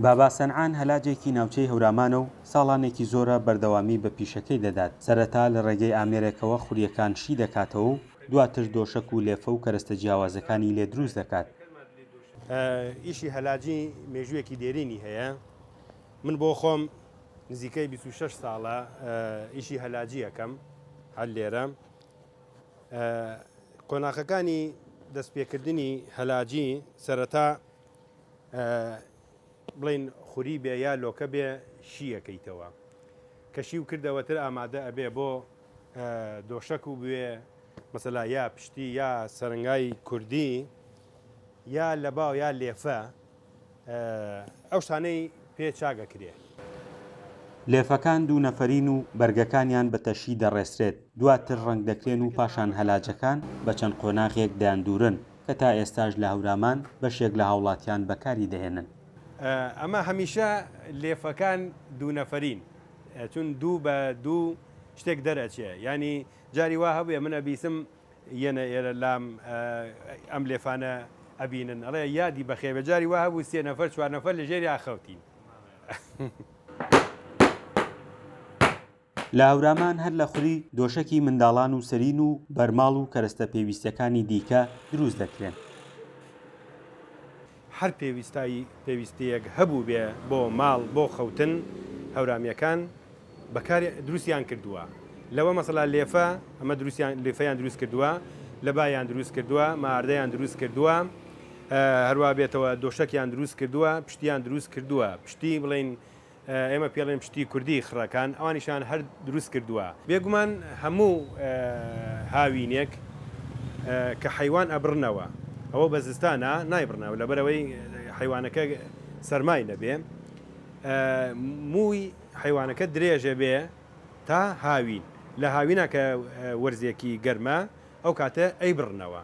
بابا سەنعان هەلاجێکی ناوچەی هەورامانە و ساڵانێکی زۆرە بەردەوامی بە پیشەکەی دەدات. سەرەتا لە ڕێگەی ئامێرێکەوە خوریەکان شی دەکاتەوە و دواتر دۆشک و لێفە و کەرەستە جیاوازەکانی لێ دروست دەکات. ئیشی هەلاجی مێژوویەکی دێرینی هەیە. من بۆ خۆم نزیکەی 26 ساڵە ئیشی هەلاجی یەکەم هەل لێرە. قۆناغەکانی دەستپێکردنی هەلاجی سەرەتا بڵین خوری بێ یا لۆکە بێ شیەکەیتەوە کە شی و کردەوەتر ئامادە ئەبێ بۆ دۆشەک و بوێ مەسەلا یا پشتی یا سەرنگای کوردی یا لەباو یا لێفە ئەو شانەی پێ چاگەکرێ. لێفەکان دوو نەفەرین و بەرگەکانیان بە تەشی دەڕێسرێت، دواتر ڕنگ دەکرێن و پاشان هەلاجەکان بە چەند قۆناغێک دایاندورن کە تا ئێستاش لە هەورامان بەشێک لە هاوڵاتیان بەکاری دەهێنن. ئەمە هەمیشە لێفەکان دوو نەفەرین چون دوو بە دوو شتێک دەرەچێ، ینی جاری وا هەبێ منە بیسم یەنە ئێرە لام ئەم لێفانە ئەبینن ئەڵێ یادی بەخێبە جاری وا هەبوو 3 نەفەر 4 نەفەر لە ژێری ئاخەوتین. لە هەورامان هەر لە خوری دۆشەکی منداڵان و سەرین و بەرماڵ و کەرەستە پێویستەکانی دیکە دروست دەکرێن. هەر پێویستەیەک هەبوو بێ بۆ ماڵ بۆ خەوتن هەورامیەکان بەکاری دروستیان کردووە. لەوە مەسەلا لێفە ئەمە لێفەیان دروست کردووە، لە بایان دروست کردووە، ماردەیان دروست کردووە، هەروە بێتەوە دۆشەکیان دروست کردووە، پشتیان دروست کردووە، پشتی بڵین ئێمە پێڵێن پشتی کوردی خڕەکان ئەوانیشان هەر دروست کردووە. بێگومان هەموو هاوینێک کە حیوان ئەبڕنەوە ئەوە بە زستانە نایبڕنەوە لەبەرەوەی حیوانەکە سەرمای نەبێ، مووی حیوانەکە درێژە بێ تا هاوین لە هاوینە کە وەرزێکی گەرمە ئەو کاتە ئەیبڕنەوە.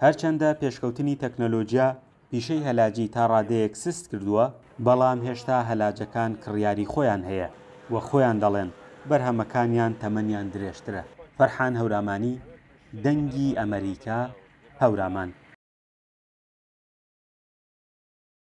هەرچەندە پێشکەوتنی تەکنەلۆجیا پیشەی هەلاجی تا ڕادەیەک سست کردووە، بەڵام هێشتا هەلاجەکان کڕیاری خۆیان هەیە وە خۆیان دەڵێن بەرهەمەکانیان تەمەنیان درێژترە. فەرحان هەورامانی، دەنگی ئەمەریکا، هەورامان.